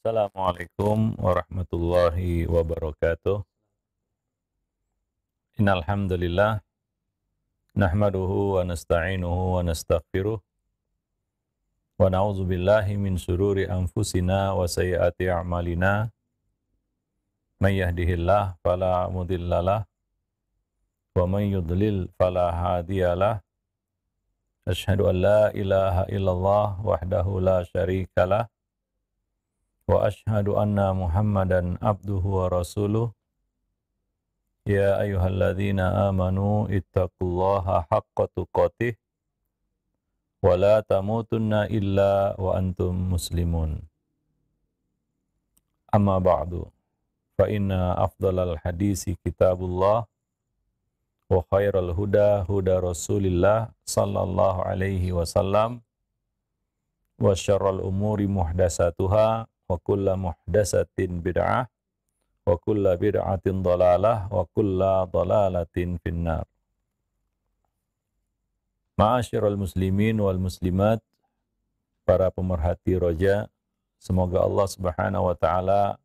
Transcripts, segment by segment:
Assalamualaikum warahmatullahi wabarakatuh. Innal hamdalillah nahmaduhu wa nasta'inuhu wa nastaghfiruh wa na'udzu billahi min syururi anfusina wa sayyiati a'malina. May yahdihillahu fala mudhillalah wa may yudlil fala hadiyalah. Asyhadu an la ilaha illallah wahdahu la syarikalah wa asyhadu anna Muhammadan abduhu wa rasuluh. Ya ayyuhalladzina amanu ittaqullaha haqqa tuqatih wa la tamutunna illa wa antum muslimun. Amma ba'du, fa inna afdalal hadisi kitabullah wa khairal huda huda Rasulillah sallallahu alaihi wasallam wa syarrul umuri muhdatsatuha wa kullu muhdatsatin bid'ah wa kulla bid'atin dhalalah wa kulla dhalalatin finnar. Ma'asyiral muslimin wal muslimat, para pemerhati roja, semoga Allah Subhanahu wa taala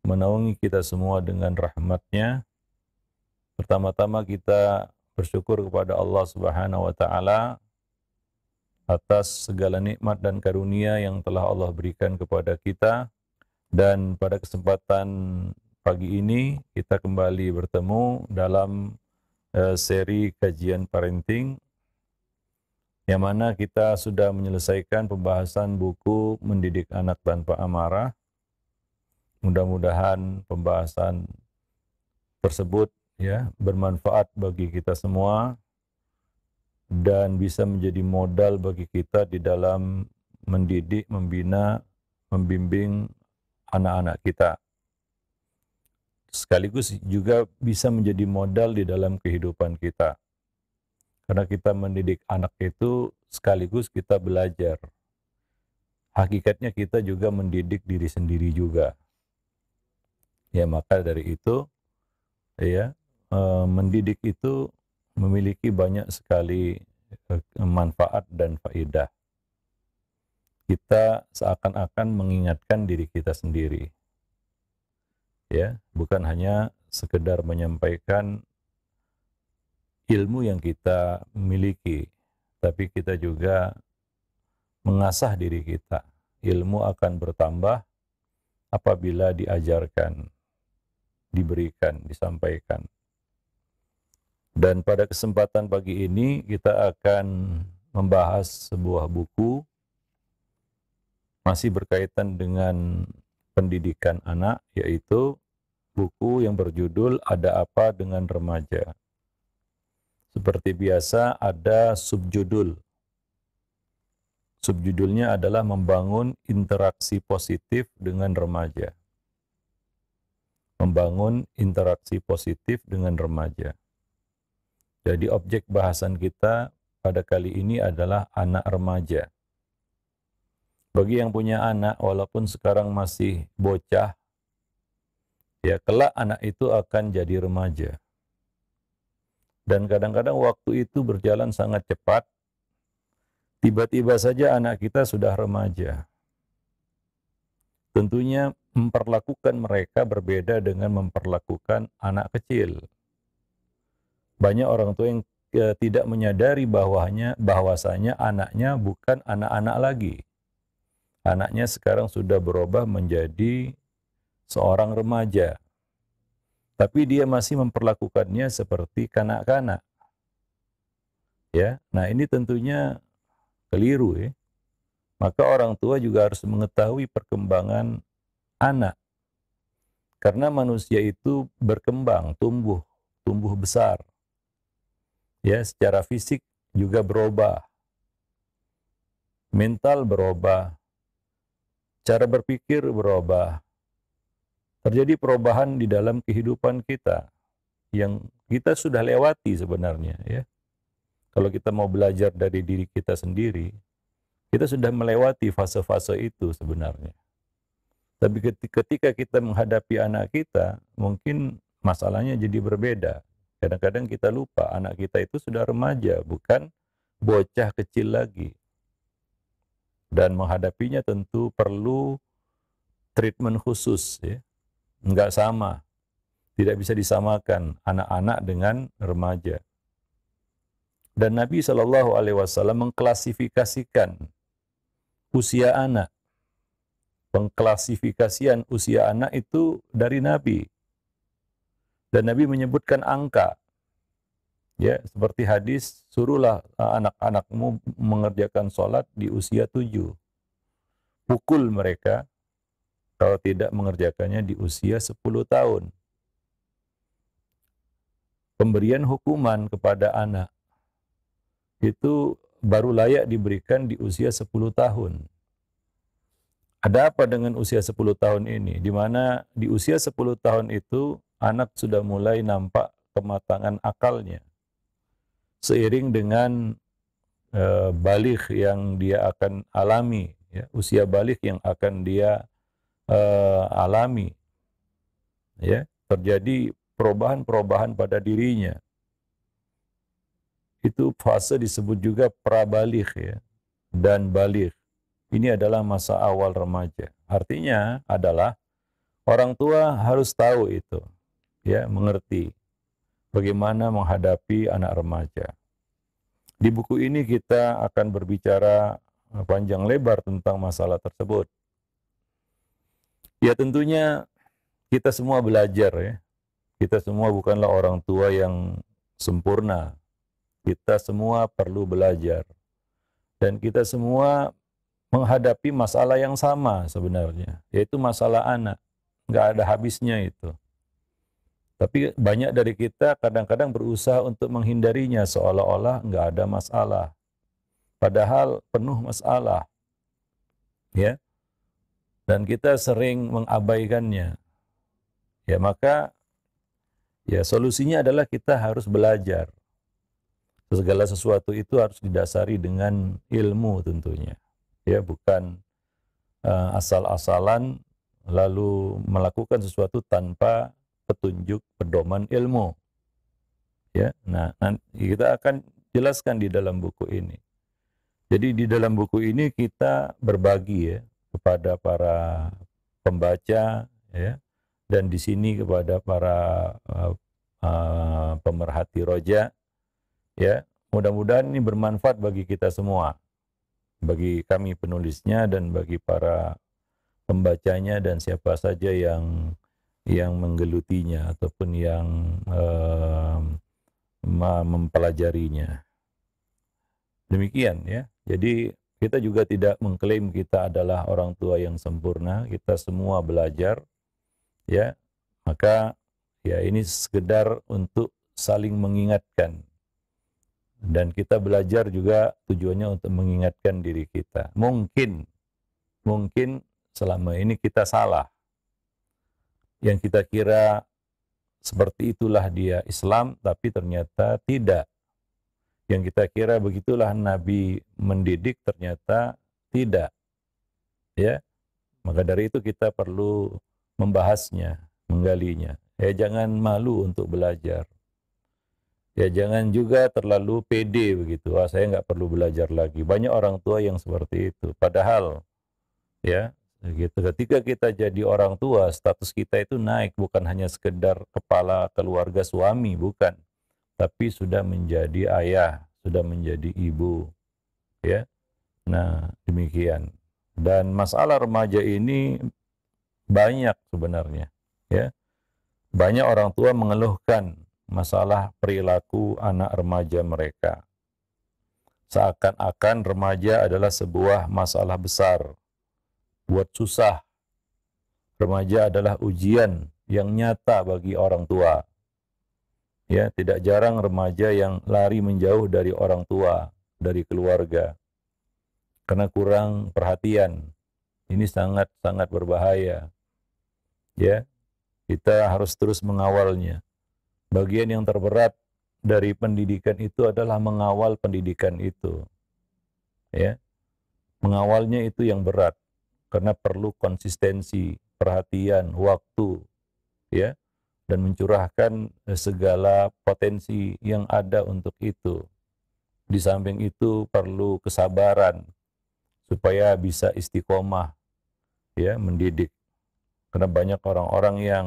menaungi kita semua dengan rahmat-Nya. Pertama-tama kita bersyukur kepada Allah Subhanahu wa taala atas segala nikmat dan karunia yang telah Allah berikan kepada kita. Dan pada kesempatan pagi ini kita kembali bertemu dalam seri kajian parenting, yang mana kita sudah menyelesaikan pembahasan buku Mendidik Anak Tanpa Amarah. Mudah-mudahan pembahasan tersebut bermanfaat bagi kita semua dan bisa menjadi modal bagi kita di dalam mendidik, membina, membimbing anak-anak kita. Sekaligus juga bisa menjadi modal di dalam kehidupan kita. Karena kita mendidik anak itu sekaligus kita belajar. Hakikatnya kita juga mendidik diri sendiri juga. Ya, maka dari itu mendidik itu memiliki banyak sekali manfaat dan faedah. Kita seakan-akan mengingatkan diri kita sendiri. Ya, bukan hanya sekedar menyampaikan ilmu yang kita miliki, tapi kita juga mengasah diri kita. Ilmu akan bertambah apabila diajarkan, diberikan, disampaikan. Dan pada kesempatan pagi ini kita akan membahas sebuah buku masih berkaitan dengan pendidikan anak, yaitu buku yang berjudul Ada Apa Dengan Remaja. Seperti biasa ada subjudul. Subjudulnya adalah membangun interaksi positif dengan remaja. Membangun interaksi positif dengan remaja. Jadi objek bahasan kita pada kali ini adalah anak remaja. Bagi yang punya anak, walaupun sekarang masih bocah, ya kelak anak itu akan jadi remaja. Dan kadang-kadang waktu itu berjalan sangat cepat. Tiba-tiba saja anak kita sudah remaja. Tentunya memperlakukan mereka berbeda dengan memperlakukan anak kecil. Banyak orang tua yang tidak menyadari bahwasanya anaknya bukan anak-anak lagi. Anaknya sekarang sudah berubah menjadi seorang remaja. Tapi dia masih memperlakukannya seperti kanak-kanak. Ya, nah ini tentunya keliru ya. Maka orang tua juga harus mengetahui perkembangan anak. Karena manusia itu berkembang, tumbuh besar. Ya, secara fisik juga berubah. Mental berubah. Cara berpikir berubah. Terjadi perubahan di dalam kehidupan kita yang kita sudah lewati sebenarnya ya. Kalau kita mau belajar dari diri kita sendiri, kita sudah melewati fase-fase itu sebenarnya. Tapi ketika kita menghadapi anak kita, mungkin masalahnya jadi berbeda. Kadang-kadang kita lupa anak kita itu sudah remaja, bukan bocah kecil lagi. Dan menghadapinya tentu perlu treatment khusus, ya. Enggak sama, tidak bisa disamakan anak-anak dengan remaja. Dan Nabi Shallallahu Alaihi Wasallam mengklasifikasikan usia anak. Pengklasifikasian usia anak itu dari Nabi. Dan Nabi menyebutkan angka. Ya, seperti hadis, suruhlah anak-anakmu mengerjakan sholat di usia 7. Pukul mereka kalau tidak mengerjakannya di usia 10 tahun. Pemberian hukuman kepada anak itu baru layak diberikan di usia 10 tahun. Ada apa dengan usia 10 tahun ini? Di mana di usia 10 tahun itu anak sudah mulai nampak kematangan akalnya. Seiring dengan balik yang dia akan alami, ya, usia balik yang akan dia alami, ya, terjadi perubahan-perubahan pada dirinya. Itu fase disebut juga prabalik, ya, dan balik. Ini adalah masa awal remaja. Artinya adalah orang tua harus tahu itu, ya, mengerti bagaimana menghadapi anak remaja. Di buku ini kita akan berbicara panjang lebar tentang masalah tersebut. Ya, tentunya kita semua belajar, ya. Kita semua bukanlah orang tua yang sempurna. Kita semua perlu belajar. Dan kita semua menghadapi masalah yang sama sebenarnya, yaitu masalah anak. Nggak ada habisnya itu. Tapi banyak dari kita kadang-kadang berusaha untuk menghindarinya seolah-olah nggak ada masalah. Padahal penuh masalah. Ya. Dan kita sering mengabaikannya. Ya, maka ya solusinya adalah kita harus belajar. Segala sesuatu itu harus didasari dengan ilmu tentunya. Ya, bukan asal-asalan lalu melakukan sesuatu tanpa petunjuk pedoman ilmu. Ya, nah nanti kita akan jelaskan di dalam buku ini. Jadi di dalam buku ini kita berbagi, ya, kepada para pembaca, ya, dan di sini kepada para pemerhati roja, ya. Mudah-mudahan ini bermanfaat bagi kita semua, bagi kami penulisnya dan bagi para pembacanya dan siapa saja yang menggelutinya ataupun yang mempelajarinya. Demikian, ya. Jadi kita juga tidak mengklaim kita adalah orang tua yang sempurna. Kita semua belajar, ya. Maka ya ini sekedar untuk saling mengingatkan. Dan kita belajar juga tujuannya untuk mengingatkan diri kita. Mungkin selama ini kita salah. Yang kita kira seperti itulah dia Islam, tapi ternyata tidak. Yang kita kira begitulah Nabi mendidik, ternyata tidak. Ya, maka dari itu kita perlu membahasnya, menggalinya. Ya, jangan malu untuk belajar. Ya, jangan juga terlalu pede begitu. Wah, saya nggak perlu belajar lagi. Banyak orang tua yang seperti itu. Padahal, ya, gitu. Ketika kita jadi orang tua, status kita itu naik, bukan hanya sekedar kepala keluarga suami, bukan. Tapi sudah menjadi ayah, sudah menjadi ibu, ya. Nah, demikian. Dan masalah remaja ini banyak sebenarnya, ya. Banyak orang tua mengeluhkan masalah perilaku anak remaja mereka. Seakan-akan remaja adalah sebuah masalah besar, buat susah. Remaja adalah ujian yang nyata bagi orang tua. Ya, tidak jarang remaja yang lari menjauh dari orang tua, dari keluarga, karena kurang perhatian. Ini sangat-sangat berbahaya. Ya, kita harus terus mengawalnya. Bagian yang terberat dari pendidikan itu adalah mengawal pendidikan itu. Ya, mengawalnya itu yang berat, karena perlu konsistensi, perhatian, waktu, ya, dan mencurahkan segala potensi yang ada untuk itu. Di samping itu perlu kesabaran supaya bisa istiqomah, ya, mendidik. Karena banyak orang-orang yang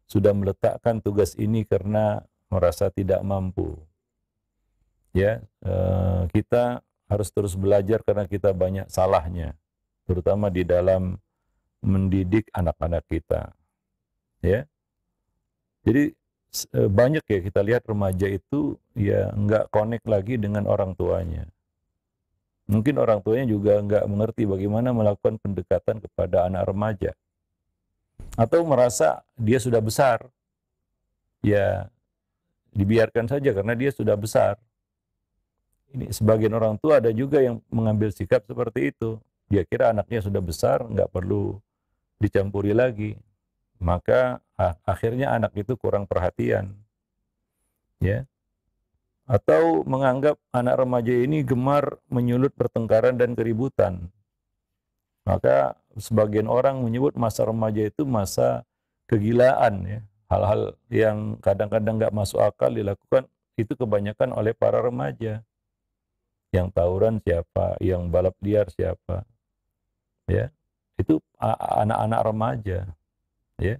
sudah meletakkan tugas ini karena merasa tidak mampu. Ya, kita harus terus belajar karena kita banyak salahnya, terutama di dalam mendidik anak-anak kita. Ya, jadi banyak ya kita lihat remaja itu ya nggak connect lagi dengan orang tuanya. Mungkin orang tuanya juga nggak mengerti bagaimana melakukan pendekatan kepada anak remaja. Atau merasa dia sudah besar, ya dibiarkan saja karena dia sudah besar. Ini sebagian orang tua ada juga yang mengambil sikap seperti itu. Dia kira anaknya sudah besar, nggak perlu dicampuri lagi. Maka akhirnya anak itu kurang perhatian. Ya. Atau menganggap anak remaja ini gemar menyulut pertengkaran dan keributan. Maka sebagian orang menyebut masa remaja itu masa kegilaan, ya. Hal-hal yang kadang-kadang nggak masuk akal dilakukan itu kebanyakan oleh para remaja. Yang tawuran siapa, yang balap liar siapa, ya. Itu anak-anak remaja, ya.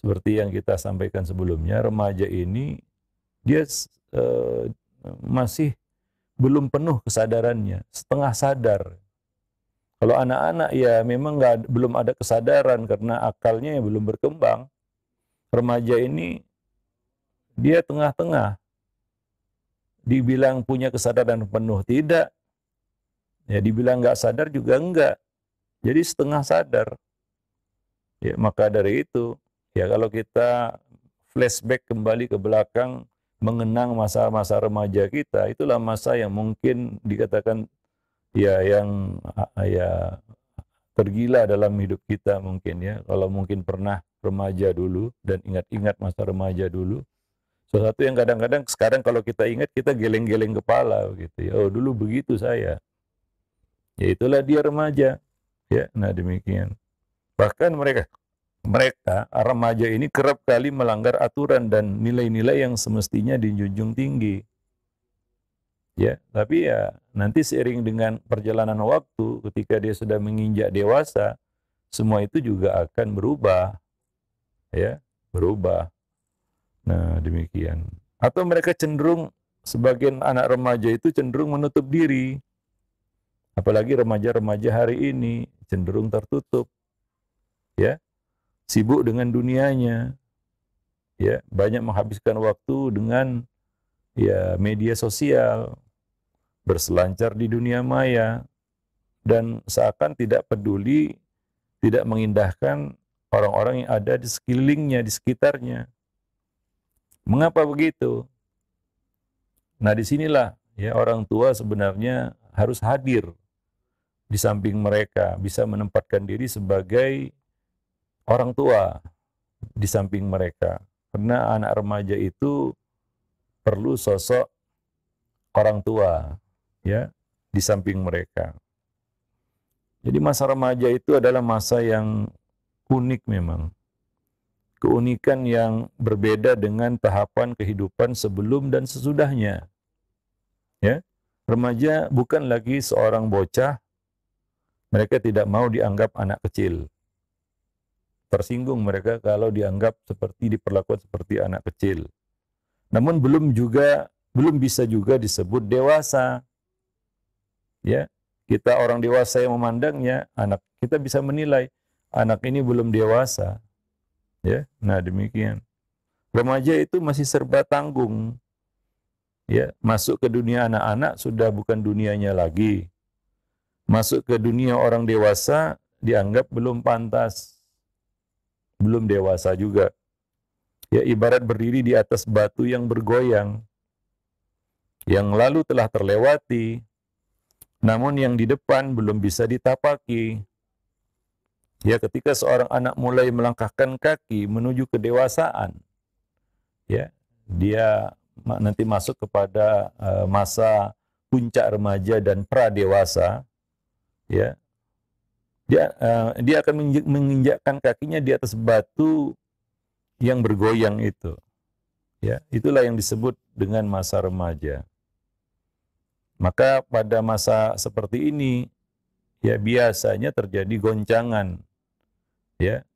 Seperti yang kita sampaikan sebelumnya, remaja ini dia masih belum penuh kesadarannya, setengah sadar. Kalau anak-anak ya memang belum ada kesadaran karena akalnya yang belum berkembang. Remaja ini dia tengah-tengah. Dibilang punya kesadaran penuh tidak, ya dibilang nggak sadar juga enggak. Jadi setengah sadar. Ya, maka dari itu, ya kalau kita flashback kembali ke belakang, mengenang masa-masa remaja kita, itulah masa yang mungkin dikatakan ya yang ya tergila dalam hidup kita mungkin ya. Kalau mungkin pernah remaja dulu dan ingat-ingat masa remaja dulu, sesuatu yang kadang-kadang sekarang kalau kita ingat kita geleng-geleng kepala gitu ya. Oh, dulu begitu saya. Ya itulah dia remaja. Ya, nah demikian. Bahkan mereka remaja ini kerap kali melanggar aturan dan nilai-nilai yang semestinya dijunjung tinggi. Ya, tapi ya nanti seiring dengan perjalanan waktu ketika dia sudah menginjak dewasa, semua itu juga akan berubah, ya, berubah. Nah, demikian. Atau mereka cenderung sebagian anak remaja itu cenderung menutup diri. Apalagi remaja-remaja hari ini cenderung tertutup, ya, sibuk dengan dunianya, ya, banyak menghabiskan waktu dengan ya media sosial, berselancar di dunia maya, dan seakan tidak peduli, tidak mengindahkan orang-orang yang ada di sekelilingnya, di sekitarnya. Mengapa begitu? Nah, disinilah ya orang tua sebenarnya harus hadir di samping mereka, bisa menempatkan diri sebagai orang tua di samping mereka. Karena anak remaja itu perlu sosok orang tua ya di samping mereka. Jadi masa remaja itu adalah masa yang unik memang. Keunikan yang berbeda dengan tahapan kehidupan sebelum dan sesudahnya. Ya. Remaja bukan lagi seorang bocah, mereka tidak mau dianggap anak kecil. Tersinggung mereka kalau dianggap diperlakukan seperti anak kecil. Namun belum bisa juga disebut dewasa. Ya. Kita orang dewasa yang memandangnya, kita bisa menilai anak ini belum dewasa. Ya. Nah, demikian. Remaja itu masih serba tanggung. Ya, masuk ke dunia anak-anak sudah bukan dunianya lagi. Masuk ke dunia orang dewasa dianggap belum pantas. Belum dewasa juga. Ya, ibarat berdiri di atas batu yang bergoyang. Yang lalu telah terlewati, namun yang di depan belum bisa ditapaki. Ya, ketika seorang anak mulai melangkahkan kaki menuju kedewasaan, ya, dia nanti masuk kepada masa puncak remaja dan pradewasa, ya. Dia akan menginjakkan kakinya di atas batu yang bergoyang itu. Ya, itulah yang disebut dengan masa remaja. Maka pada masa seperti ini ya biasanya terjadi goncangan, ya,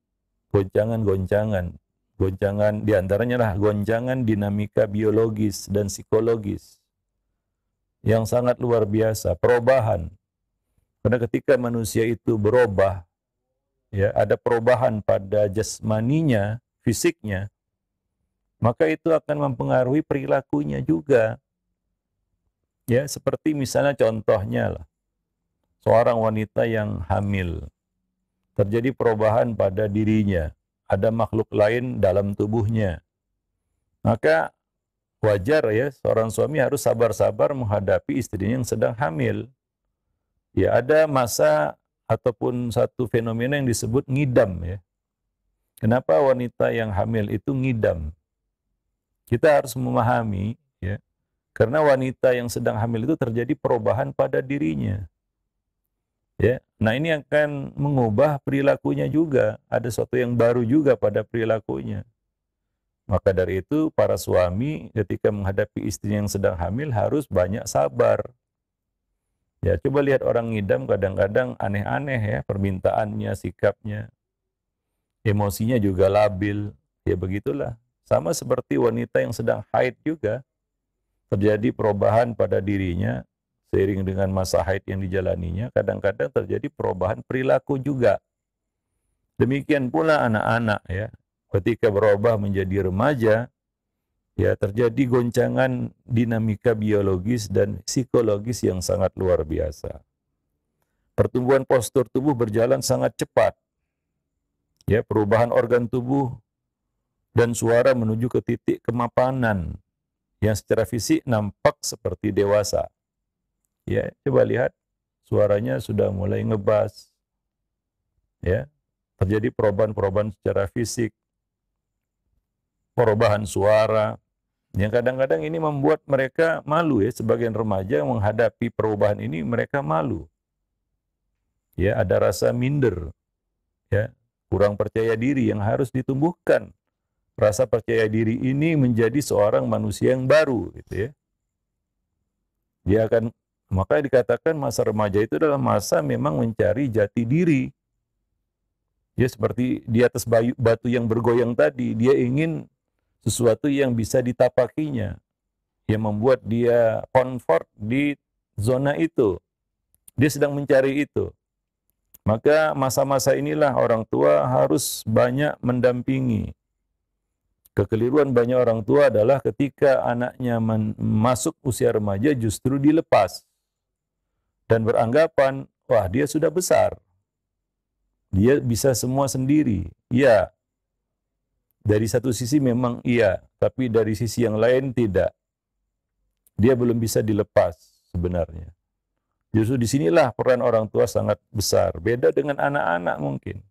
goncangan-goncangan. Goncangan diantaranya lah goncangan dinamika biologis dan psikologis yang sangat luar biasa, perubahan. Karena ketika manusia itu berubah, ya ada perubahan pada jasmaninya, fisiknya, maka itu akan mempengaruhi perilakunya juga. Ya, seperti misalnya contohnya lah, seorang wanita yang hamil, terjadi perubahan pada dirinya, ada makhluk lain dalam tubuhnya. Maka wajar ya, seorang suami harus sabar-sabar menghadapi istrinya yang sedang hamil. Ya, ada masa ataupun satu fenomena yang disebut ngidam ya. Kenapa wanita yang hamil itu ngidam? Kita harus memahami ya, karena wanita yang sedang hamil itu terjadi perubahan pada dirinya. Ya. Nah, ini akan mengubah perilakunya juga, ada sesuatu yang baru juga pada perilakunya. Maka dari itu para suami ketika menghadapi istri yang sedang hamil harus banyak sabar. Ya, coba lihat orang ngidam kadang-kadang aneh-aneh ya, permintaannya, sikapnya, emosinya juga labil. Ya begitulah. Sama seperti wanita yang sedang haid juga, terjadi perubahan pada dirinya, seiring dengan masa haid yang dijalaninya, kadang-kadang terjadi perubahan perilaku juga. Demikian pula anak-anak ya, ketika berubah menjadi remaja, ya terjadi goncangan dinamika biologis dan psikologis yang sangat luar biasa. Pertumbuhan postur tubuh berjalan sangat cepat. Ya, perubahan organ tubuh dan suara menuju ke titik kemapanan yang secara fisik nampak seperti dewasa. Ya, coba lihat suaranya sudah mulai ngebas. Ya, terjadi perubahan-perubahan secara fisik, perubahan suara, yang kadang-kadang ini membuat mereka malu ya, sebagian remaja menghadapi perubahan ini mereka malu. Ya, ada rasa minder, ya, kurang percaya diri yang harus ditumbuhkan. Rasa percaya diri ini menjadi seorang manusia yang baru, gitu ya. Dia akan, maka dikatakan masa remaja itu adalah masa memang mencari jati diri. Ya, seperti di atas batu yang bergoyang tadi, dia ingin sesuatu yang bisa ditapakinya, yang membuat dia comfort di zona itu. Dia sedang mencari itu. Maka masa-masa inilah orang tua harus banyak mendampingi. Kekeliruan banyak orang tua adalah ketika anaknya masuk usia remaja justru dilepas. Dan beranggapan, wah dia sudah besar. Dia bisa semua sendiri. Ya, dari satu sisi memang iya, tapi dari sisi yang lain tidak. Dia belum bisa dilepas sebenarnya. Justru disinilah peran orang tua sangat besar. Beda dengan anak-anak mungkin.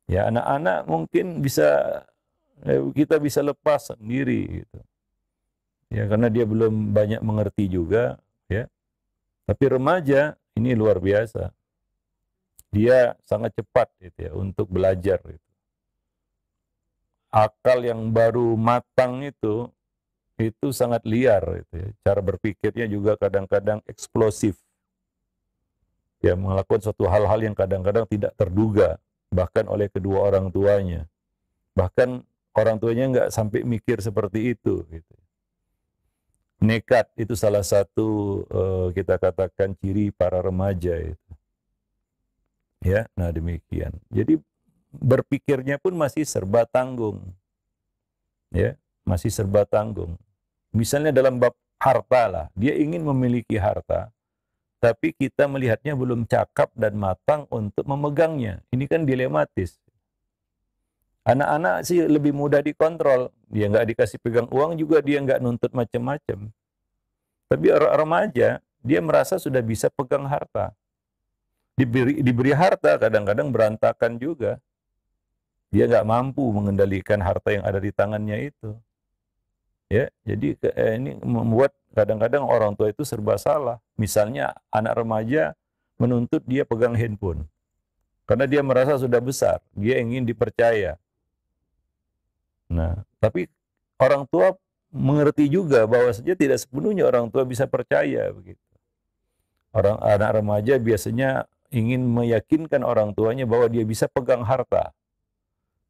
Ya, anak-anak mungkin bisa, kita bisa lepas sendiri gitu. Ya, karena dia belum banyak mengerti juga, ya. Tapi remaja ini luar biasa. Dia sangat cepat gitu ya untuk belajar gitu. Akal yang baru matang itu sangat liar gitu ya. Cara berpikirnya juga kadang-kadang eksplosif. Ya, melakukan suatu hal-hal yang kadang-kadang tidak terduga bahkan oleh kedua orang tuanya. Bahkan orang tuanya nggak sampai mikir seperti itu gitu. Nekat itu salah satu kita katakan ciri para remaja itu. Ya, nah demikian. Jadi berpikirnya pun masih serba tanggung. Ya, masih serba tanggung. Misalnya dalam bab harta lah, dia ingin memiliki harta, tapi kita melihatnya belum cakap dan matang untuk memegangnya. Ini kan dilematis. Anak-anak sih lebih mudah dikontrol. Dia nggak dikasih pegang uang juga dia nggak nuntut macam-macam. Tapi remaja, dia merasa sudah bisa pegang harta. Diberi harta kadang-kadang berantakan juga. Dia nggak mampu mengendalikan harta yang ada di tangannya itu. Ya, jadi ini membuat kadang-kadang orang tua itu serba salah. Misalnya anak remaja menuntut dia pegang handphone. Karena dia merasa sudah besar, dia ingin dipercaya. Nah, tapi orang tua mengerti juga bahwa saja tidak sepenuhnya orang tua bisa percaya begitu. Anak remaja biasanya ingin meyakinkan orang tuanya bahwa dia bisa pegang harta.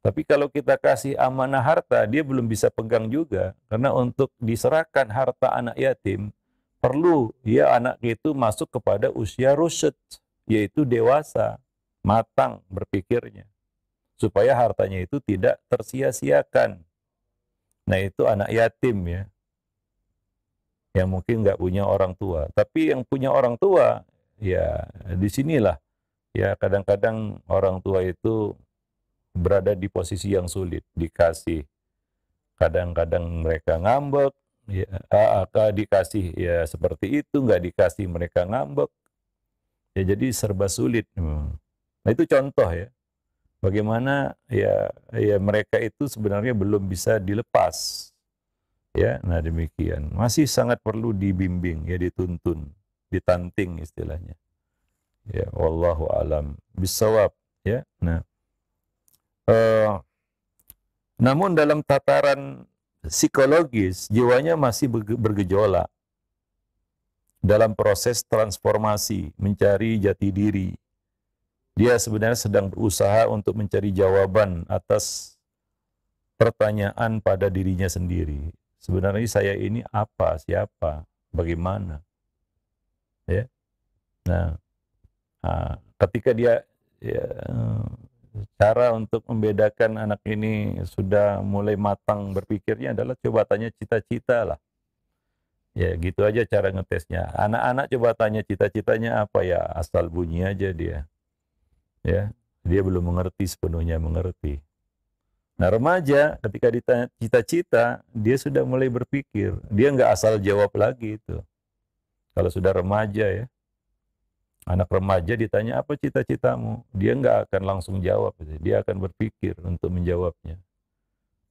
Tapi kalau kita kasih amanah harta, dia belum bisa pegang juga. Karena untuk diserahkan harta anak yatim, perlu ya anak itu masuk kepada usia rusyd, yaitu dewasa, matang berpikirnya. Supaya hartanya itu tidak tersia-siakan. Nah itu anak yatim ya, yang mungkin nggak punya orang tua. Tapi yang punya orang tua, ya disinilah ya kadang-kadang orang tua itu berada di posisi yang sulit, dikasih. Kadang-kadang mereka ngambek, ya, dikasih ya seperti itu, nggak dikasih mereka ngambek. Ya jadi serba sulit. Nah itu contoh ya, bagaimana ya mereka itu sebenarnya belum bisa dilepas. Ya, nah demikian. Masih sangat perlu dibimbing, ya dituntun, ditanting istilahnya. Ya, wallahu alam bisawab. Ya, nah. Namun dalam tataran psikologis, jiwanya masih bergejolak dalam proses transformasi, mencari jati diri. Dia sebenarnya sedang berusaha untuk mencari jawaban atas pertanyaan pada dirinya sendiri. Sebenarnya saya ini apa, siapa, bagaimana? Ya. Nah, ketika dia ya, cara untuk membedakan anak ini sudah mulai matang berpikirnya adalah coba tanya cita-cita lah. Ya gitu aja cara ngetesnya. Anak-anak coba tanya cita-citanya apa ya, asal bunyi aja dia. Ya, dia belum mengerti sepenuhnya mengerti. Nah remaja ketika ditanya cita-cita, dia sudah mulai berpikir. Dia nggak asal jawab lagi itu. Kalau sudah remaja ya. Anak remaja ditanya apa cita-citamu, dia nggak akan langsung jawab, dia akan berpikir untuk menjawabnya.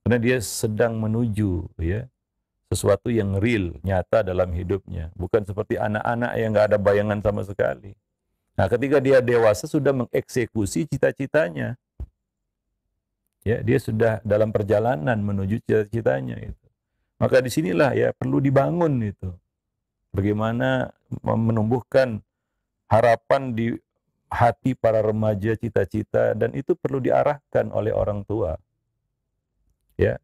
Karena dia sedang menuju ya sesuatu yang real, nyata dalam hidupnya, bukan seperti anak-anak yang nggak ada bayangan sama sekali. Nah, ketika dia dewasa sudah mengeksekusi cita-citanya, ya dia sudah dalam perjalanan menuju cita-citanya itu. Maka disinilah ya perlu dibangun itu, bagaimana menumbuhkan harapan di hati para remaja, cita-cita, dan itu perlu diarahkan oleh orang tua. Ya,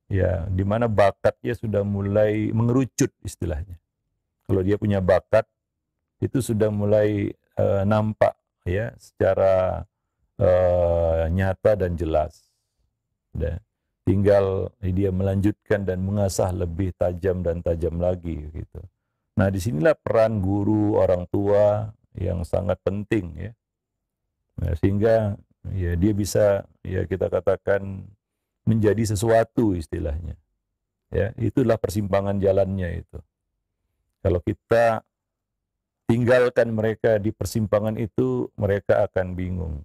ya, di mana bakatnya sudah mulai mengerucut istilahnya. Kalau dia punya bakat, itu sudah mulai nampak ya secara nyata dan jelas. Dan tinggal dia melanjutkan dan mengasah lebih tajam dan tajam lagi gitu. Nah, disinilah peran guru, orang tua yang sangat penting ya. Nah, sehingga ya dia bisa ya kita katakan menjadi sesuatu istilahnya. Ya, itulah persimpangan jalannya itu. Kalau kita tinggalkan mereka di persimpangan itu, mereka akan bingung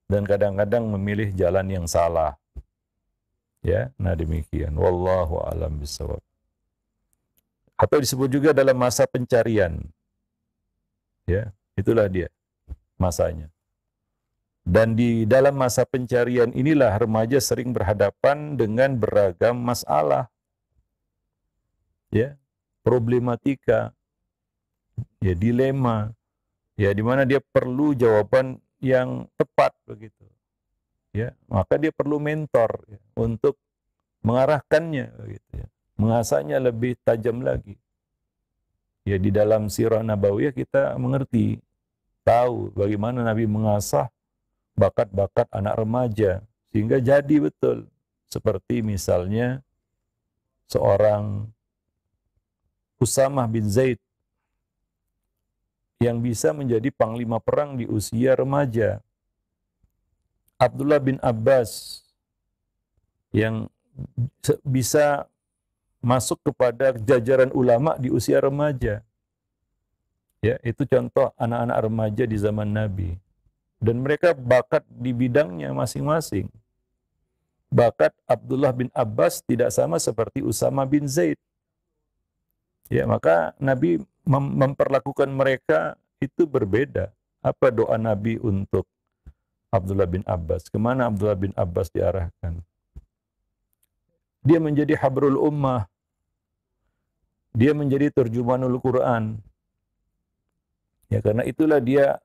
dan kadang-kadang memilih jalan yang salah. Ya, nah demikian. Wallahu a'lam bishawab. Atau disebut juga dalam masa pencarian. Ya, itulah dia masanya. Dan di dalam masa pencarian inilah remaja sering berhadapan dengan beragam masalah. Ya, problematika, ya dilema, ya di mana dia perlu jawaban yang tepat begitu. Ya, maka dia perlu mentor ya, untuk mengarahkannya begitu ya. Mengasahnya lebih tajam lagi. Ya di dalam sirah nabawiyah kita mengerti, tahu bagaimana Nabi mengasah bakat-bakat anak remaja sehingga jadi betul. Seperti misalnya seorang Usamah bin Zaid yang bisa menjadi panglima perang di usia remaja. Abdullah bin Abbas yang bisa masuk kepada jajaran ulama di usia remaja. Ya, itu contoh anak-anak remaja di zaman Nabi. Dan mereka bakat di bidangnya masing-masing. Bakat Abdullah bin Abbas tidak sama seperti Usama bin Zaid. Ya, maka Nabi memperlakukan mereka itu berbeda. Apa doa Nabi untuk Abdullah bin Abbas? Kemana Abdullah bin Abbas diarahkan? Dia menjadi habrul ummah. Dia menjadi terjemahanul Quran. Ya, karena itulah dia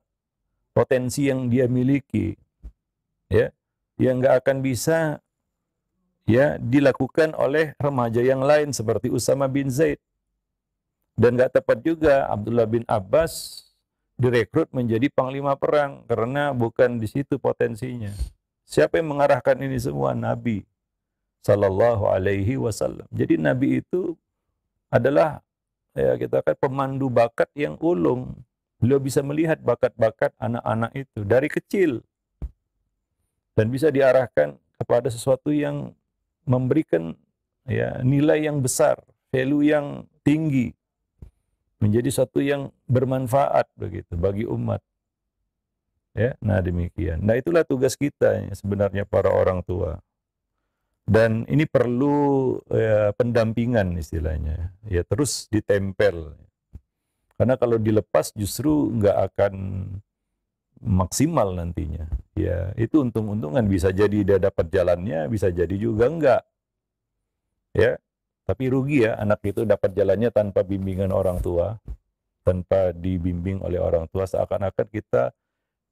potensi yang dia miliki. Ya. yang nggak akan bisa ya dilakukan oleh remaja yang lain seperti Usama bin Zaid. Dan nggak tepat juga Abdullah bin Abbas direkrut menjadi panglima perang karena bukan di situ potensinya. Siapa yang mengarahkan ini semua? Nabi Sallallahu Alaihi Wasallam. Jadi Nabi itu adalah ya kita katakan pemandu bakat yang ulung. Beliau bisa melihat bakat-bakat anak-anak itu dari kecil dan bisa diarahkan kepada sesuatu yang memberikan ya nilai yang besar, value yang tinggi, menjadi satu yang bermanfaat begitu bagi umat. Ya, nah demikian. Nah itulah tugas kita ya, sebenarnya para orang tua. Dan ini perlu ya, pendampingan istilahnya. Ya terus ditempel. Karena kalau dilepas justru nggak akan maksimal nantinya. Ya itu untung-untungan, bisa jadi dia dapat jalannya, bisa jadi juga enggak. Ya, tapi rugi ya anak itu dapat jalannya tanpa bimbingan orang tua, tanpa dibimbing oleh orang tua, seakan-akan kita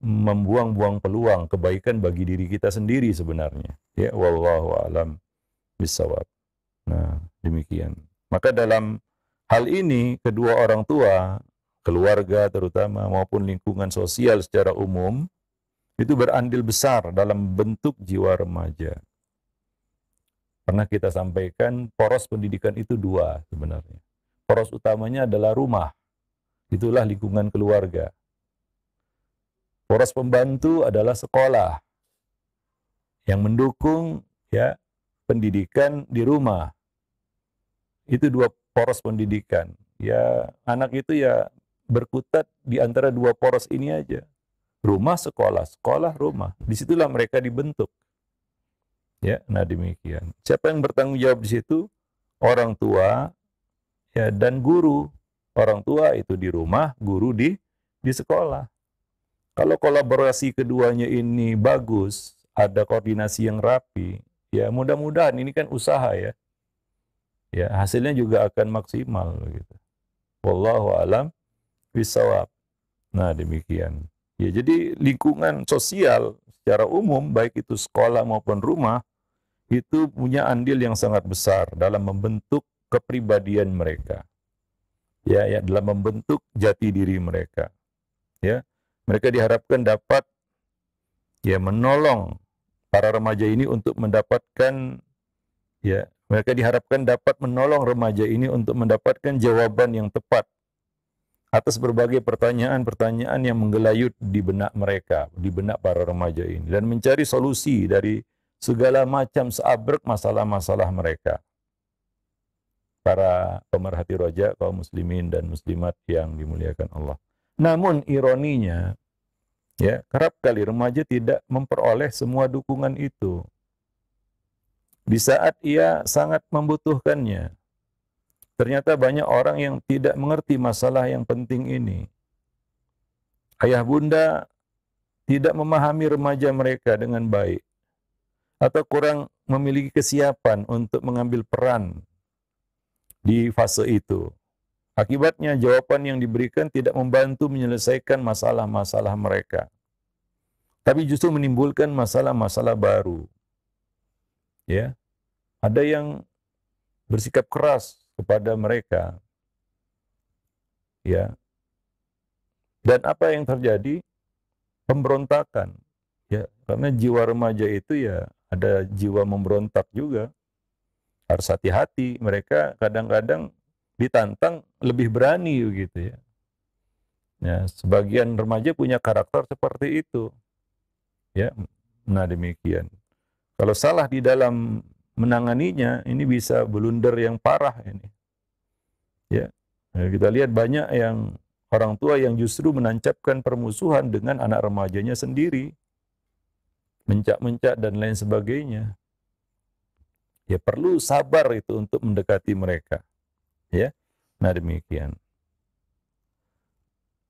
membuang-buang peluang kebaikan bagi diri kita sendiri sebenarnya. Ya, wallahu alam bisawab. Nah, demikian. Maka dalam hal ini kedua orang tua, keluarga terutama maupun lingkungan sosial secara umum itu berandil besar dalam bentuk jiwa remaja. Pernah kita sampaikan poros pendidikan itu dua sebenarnya. Poros utamanya adalah rumah. Itulah lingkungan keluarga. Poros pembantu adalah sekolah yang mendukung ya pendidikan di rumah. Itu dua poros pendidikan. Ya, anak itu ya berkutat di antara dua poros ini aja. Rumah, sekolah, sekolah, rumah. Disitulah mereka dibentuk. Ya, nah demikian. Siapa yang bertanggung jawab di situ? Orang tua ya dan guru. Orang tua itu di rumah, guru di sekolah. Kalau kolaborasi keduanya ini bagus, ada koordinasi yang rapi, ya mudah-mudahan ini kan usaha ya. Ya, hasilnya juga akan maksimal gitu. Wallahu alam bisawab. Nah, demikian. Ya, jadi lingkungan sosial secara umum baik itu sekolah maupun rumah itu punya andil yang sangat besar dalam membentuk kepribadian mereka. Ya, ya dalam membentuk jati diri mereka. Ya. Mereka diharapkan dapat ya menolong para remaja ini untuk mendapatkan ya mereka diharapkan dapat menolong remaja ini untuk mendapatkan jawaban yang tepat atas berbagai pertanyaan-pertanyaan yang menggelayut di benak mereka, di benak para remaja ini dan mencari solusi dari segala macam seabrek masalah-masalah mereka. Para pemerhati roja kaum muslimin dan muslimat yang dimuliakan Allah. Namun ironinya, ya kerap kali remaja tidak memperoleh semua dukungan itu. Di saat ia sangat membutuhkannya, ternyata banyak orang yang tidak mengerti masalah yang penting ini. Ayah bunda tidak memahami remaja mereka dengan baik, atau kurang memiliki kesiapan untuk mengambil peran di fase itu. Akibatnya jawaban yang diberikan tidak membantu menyelesaikan masalah-masalah mereka, tapi justru menimbulkan masalah-masalah baru. Ya, ada yang bersikap keras kepada mereka. Ya, dan apa yang terjadi? Pemberontakan. Ya, karena jiwa remaja itu ya ada jiwa memberontak juga. Harus hati-hati. Mereka kadang-kadang ditantang lebih berani gitu ya. Ya, sebagian remaja punya karakter seperti itu. Ya, nah demikian. Kalau salah di dalam menanganinya, ini bisa blunder yang parah ini. Ya, kita lihat banyak yang orang tua yang justru menancapkan permusuhan dengan anak remajanya sendiri, mencak-mencak dan lain sebagainya. Ya perlu sabar itu untuk mendekati mereka. Ya, nah demikian.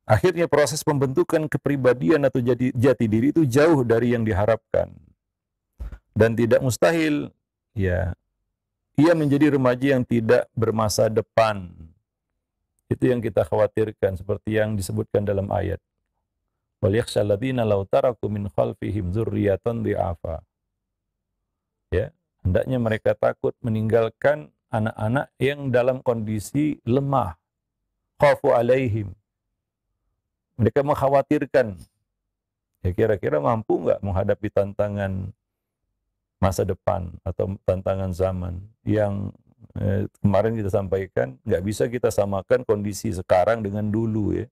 Akhirnya proses pembentukan kepribadian atau jati diri itu jauh dari yang diharapkan. Dan tidak mustahil, ya, ia menjadi remaja yang tidak bermasa depan. Itu yang kita khawatirkan, seperti yang disebutkan dalam ayat. وَلْيَخْشَى الَّذِينَ لَوْ تَرَكُوا مِنْ خَلْفِهِمْ ذُرِّيَّةً ضِعَافًا. Ya, hendaknya mereka takut meninggalkan anak-anak yang dalam kondisi lemah. Khafu alaihim. Mereka mengkhawatirkan, ya kira-kira mampu nggak menghadapi tantangan masa depan atau tantangan zaman yang kemarin kita sampaikan, nggak bisa kita samakan kondisi sekarang dengan dulu ya.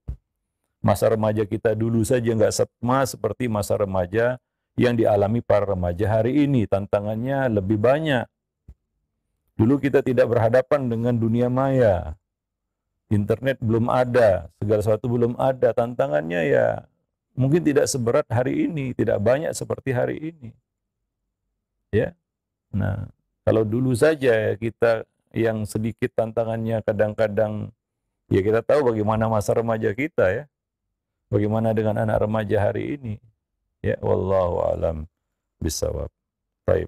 Masa remaja kita dulu saja nggak sama seperti masa remaja yang dialami para remaja hari ini. Tantangannya lebih banyak. Dulu kita tidak berhadapan dengan dunia maya. Internet belum ada, segala sesuatu belum ada. Tantangannya ya mungkin tidak seberat hari ini, tidak banyak seperti hari ini. Ya. Nah, kalau dulu saja kita yang sedikit tantangannya kadang-kadang ya kita tahu bagaimana masa remaja kita ya. Bagaimana dengan anak remaja hari ini? Ya, wallahu alam bisawab. Baik.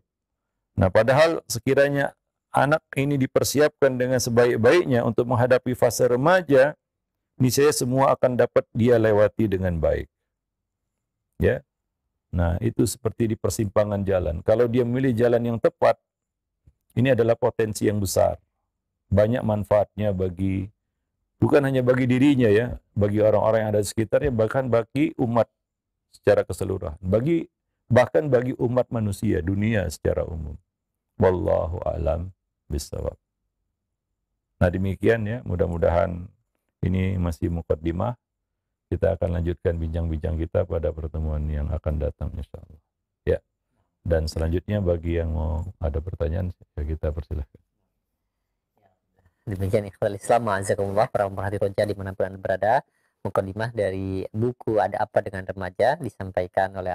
Nah, padahal sekiranya anak ini dipersiapkan dengan sebaik-baiknya untuk menghadapi fase remaja, niscaya semua akan dapat dia lewati dengan baik. Ya. Nah, itu seperti di persimpangan jalan. Kalau dia memilih jalan yang tepat, ini adalah potensi yang besar. Banyak manfaatnya bagi bukan hanya bagi dirinya ya, bagi orang-orang yang ada di sekitarnya, bahkan bagi umat secara keseluruhan. Bahkan bagi umat manusia, dunia secara umum. Wallahu a'lam bishawab. Nah demikian ya, mudah-mudahan ini masih mukaddimah. Kita akan lanjutkan bincang-bincang kita pada pertemuan yang akan datang insyaallah. Ya. Dan selanjutnya bagi yang mau ada pertanyaan, kita persilahkan. Demikian ikhwal Islam, ma'azakumullah, para pemerhati roja dimanapun Anda berada. Mukadimah dari buku Ada Apa Dengan Remaja disampaikan oleh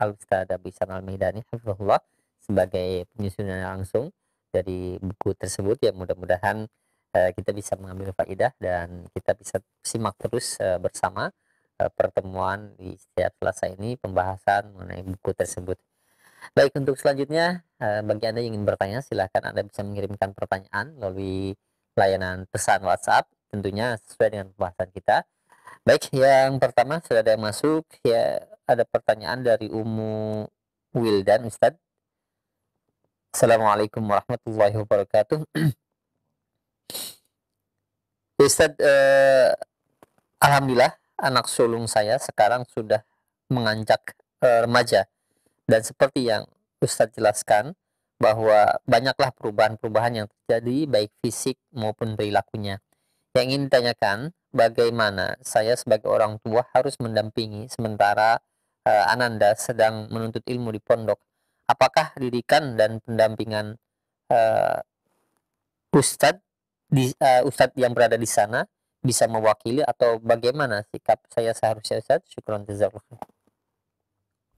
Al-Ustaz Abu Ihsan Al-Maidani hafizahullah sebagai penyusunan langsung dari buku tersebut. Ya mudah-mudahan kita bisa mengambil faidah dan kita bisa simak terus bersama pertemuan di setiap Selasa ini pembahasan mengenai buku tersebut. Baik, untuk selanjutnya bagi Anda yang ingin bertanya silahkan Anda bisa mengirimkan pertanyaan melalui layanan pesan WhatsApp tentunya sesuai dengan pembahasan kita. Baik, yang pertama sudah ada yang masuk ya, ada pertanyaan dari Ummu Wildan. Ustadz, Assalamualaikum warahmatullahi wabarakatuh. Ustadz, alhamdulillah anak sulung saya sekarang sudah menganjak remaja dan seperti yang Ustadz jelaskan bahwa banyaklah perubahan-perubahan yang terjadi baik fisik maupun perilakunya. Yang ingin ditanyakan, bagaimana saya sebagai orang tua harus mendampingi sementara Ananda sedang menuntut ilmu di pondok? Apakah didikan dan pendampingan Ustadz yang berada di sana bisa mewakili atau bagaimana sikap saya seharusnya, Ustadz? Syukran jazakallah.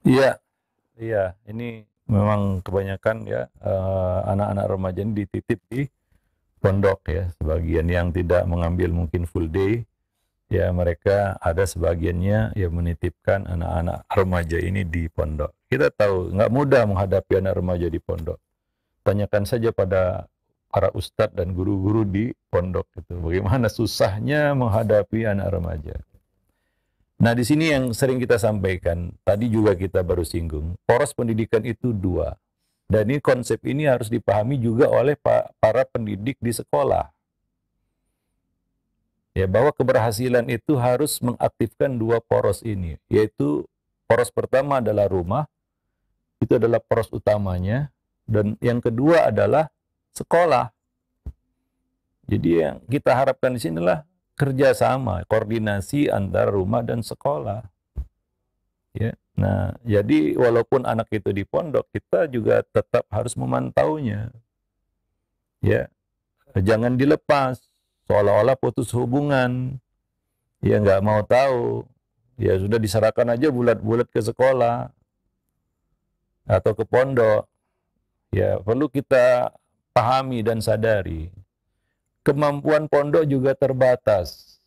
Iya, iya, ini memang kebanyakan ya anak-anak remaja ini dititip di pondok ya. Sebagian yang tidak mengambil mungkin full day, ya mereka ada sebagiannya yang menitipkan anak-anak remaja ini di pondok. Kita tahu nggak mudah menghadapi anak remaja di pondok. Tanyakan saja pada para ustadz dan guru-guru di pondok itu, bagaimana susahnya menghadapi anak remaja. Nah, di sini yang sering kita sampaikan, tadi juga kita baru singgung, poros pendidikan itu dua. Dan ini konsep ini harus dipahami juga oleh para pendidik di sekolah. Ya, bahwa keberhasilan itu harus mengaktifkan dua poros ini, yaitu poros pertama adalah rumah, itu adalah poros utamanya, dan yang kedua adalah sekolah. Jadi yang kita harapkan di sinilah kerjasama, koordinasi antara rumah dan sekolah. Ya, nah jadi walaupun anak itu di pondok, kita juga tetap harus memantaunya. Ya, jangan dilepas, seolah-olah putus hubungan. Ya nggak mau tahu, ya sudah diserahkan aja bulat-bulat ke sekolah atau ke pondok. Ya perlu kita pahami dan sadari. Kemampuan pondok juga terbatas.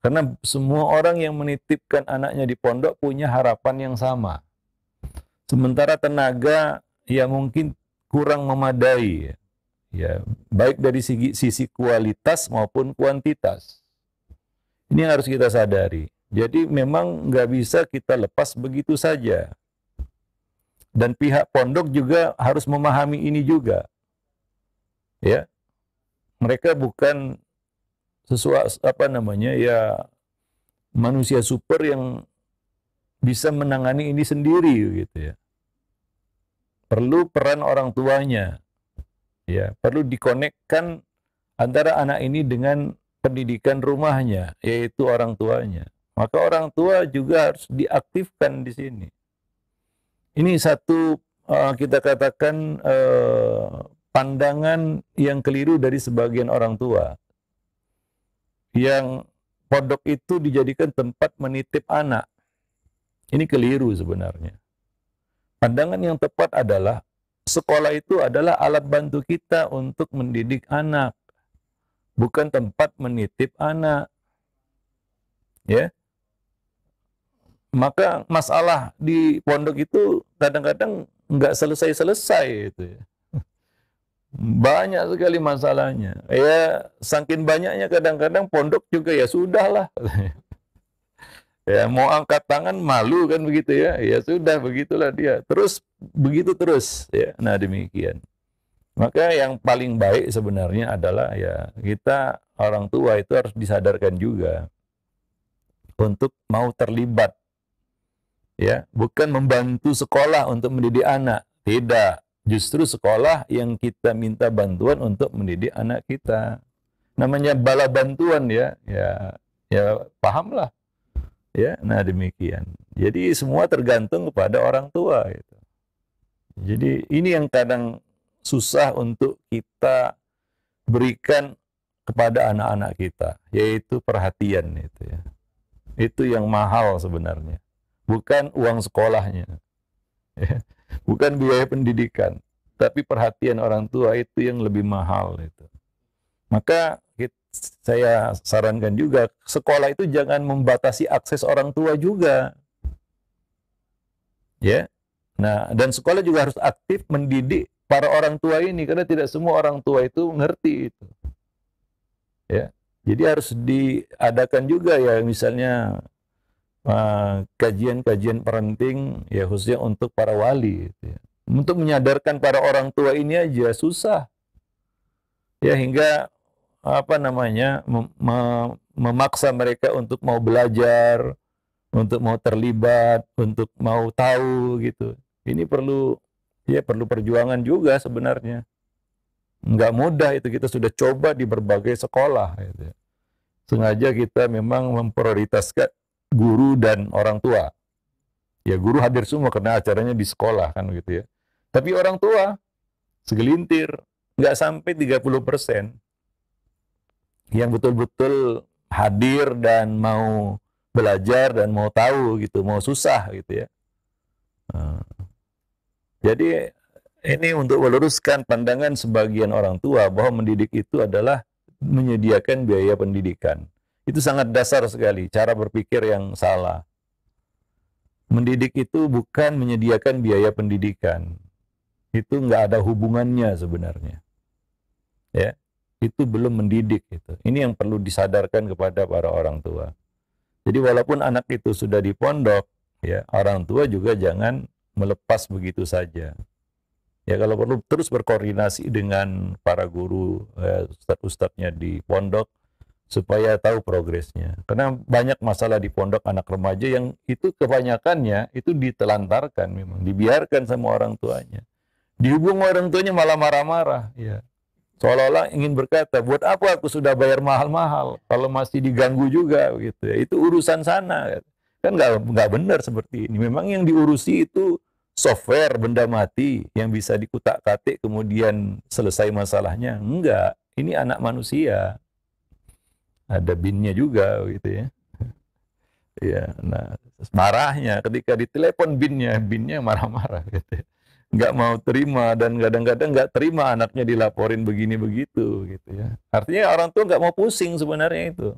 Karena semua orang yang menitipkan anaknya di pondok punya harapan yang sama. Sementara tenaga ya mungkin kurang memadai. Ya, baik dari sisi kualitas maupun kuantitas. Ini yang harus kita sadari. Jadi memang nggak bisa kita lepas begitu saja. Dan pihak pondok juga harus memahami ini juga. Ya, mereka bukan sesuatu manusia super yang bisa menangani ini sendiri gitu ya. Perlu peran orang tuanya. Ya, perlu dikonekkan antara anak ini dengan pendidikan rumahnya, yaitu orang tuanya. Maka orang tua juga harus diaktifkan di sini. Ini satu kita katakan pandangan yang keliru dari sebagian orang tua. Yang pondok itu dijadikan tempat menitip anak. Ini keliru sebenarnya. Pandangan yang tepat adalah sekolah itu adalah alat bantu kita untuk mendidik anak, bukan tempat menitip anak. Ya. Maka masalah di pondok itu kadang-kadang nggak selesai-selesai itu ya. Banyak sekali masalahnya. Ya, saking banyaknya kadang-kadang pondok juga ya sudahlah. Ya, mau angkat tangan malu kan begitu ya. Ya sudah begitulah dia. Terus begitu terus ya. Nah, demikian. Maka yang paling baik sebenarnya adalah ya kita orang tua itu harus disadarkan juga untuk mau terlibat. Ya, bukan membantu sekolah untuk mendidik anak. Tidak. Justru sekolah yang kita minta bantuan untuk mendidik anak kita. Namanya bala bantuan ya. Ya pahamlah. Ya, nah demikian. Jadi semua tergantung kepada orang tua gitu. Jadi ini yang kadang susah untuk kita berikan kepada anak-anak kita, yaitu perhatian itu ya. Itu yang mahal sebenarnya. Bukan uang sekolahnya. Ya. Bukan biaya pendidikan, tapi perhatian orang tua itu yang lebih mahal itu. Maka saya sarankan juga sekolah itu jangan membatasi akses orang tua juga. Ya. Nah, dan sekolah juga harus aktif mendidik para orang tua ini karena tidak semua orang tua itu ngerti itu. Ya. Jadi harus diadakan juga ya misalnya kajian-kajian parenting ya khususnya untuk para wali gitu ya. Untuk menyadarkan para orang tua ini aja susah. Ya hingga memaksa mereka untuk mau belajar, untuk mau terlibat, untuk mau tahu gitu. Ini perlu perjuangan juga sebenarnya. Nggak mudah itu, kita sudah coba di berbagai sekolah gitu ya. Sengaja kita memang memprioritaskan guru dan orang tua. Ya guru hadir semua karena acaranya di sekolah kan gitu ya. Tapi orang tua segelintir, nggak sampai 30% yang betul-betul hadir dan mau belajar dan mau tahu gitu, mau susah gitu ya. Jadi ini untuk meluruskan pandangan sebagian orang tua bahwa mendidik itu adalah menyediakan biaya pendidikan. Itu sangat dasar sekali, cara berpikir yang salah. Mendidik itu bukan menyediakan biaya pendidikan. Itu nggak ada hubungannya sebenarnya. Ya, itu belum mendidik itu. Ini yang perlu disadarkan kepada para orang tua. Jadi walaupun anak itu sudah di pondok, ya orang tua juga jangan melepas begitu saja. Ya kalau perlu terus berkoordinasi dengan para guru, ustadz-ustadznya di pondok supaya tahu progresnya. Karena banyak masalah di pondok anak remaja yang itu kebanyakannya itu ditelantarkan memang, dibiarkan sama orang tuanya. Dihubung orang tuanya malah marah-marah, ya. Seolah-olah ingin berkata, buat apa aku sudah bayar mahal-mahal kalau masih diganggu juga gitu ya. Itu urusan sana. Kan nggak benar seperti ini. Memang yang diurusi itu software benda mati yang bisa dikutak-katik kemudian selesai masalahnya. Enggak, ini anak manusia. Ada binnya juga gitu ya. Ya, nah marahnya ketika ditelepon binnya marah-marah gitu ya. Nggak mau terima dan kadang-kadang nggak terima anaknya dilaporin begini begitu gitu ya. Artinya orang tua nggak mau pusing sebenarnya itu.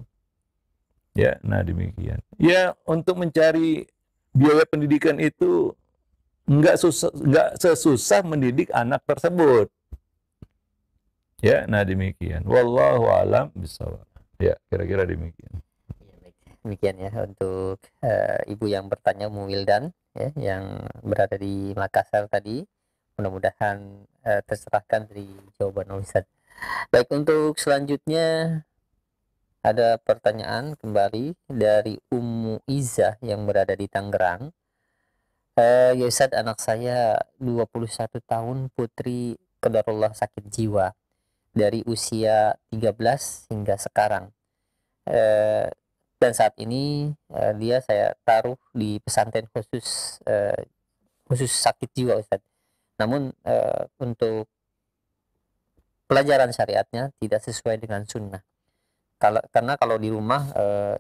Ya, nah demikian. Ya, untuk mencari biaya pendidikan itu nggak sesusah mendidik anak tersebut. Ya, nah demikian. Wallahu a'lam bishawab. Ya, kira-kira demikian. Demikian ya untuk ibu yang bertanya, Umu Wildan. ya, yang berada di Makassar tadi. Mudah-mudahan tercerahkan dari jawaban Ustaz. Baik, untuk selanjutnya ada pertanyaan kembali dari Ummu Izzah yang berada di Tangerang. Ya Ustaz, anak saya 21 tahun, putri qadarullah sakit jiwa dari usia 13 hingga sekarang. Eh, dan saat ini dia saya taruh di pesantren khusus sakit jiwa Ustaz. Namun untuk pelajaran syariatnya tidak sesuai dengan sunnah. Karena kalau di rumah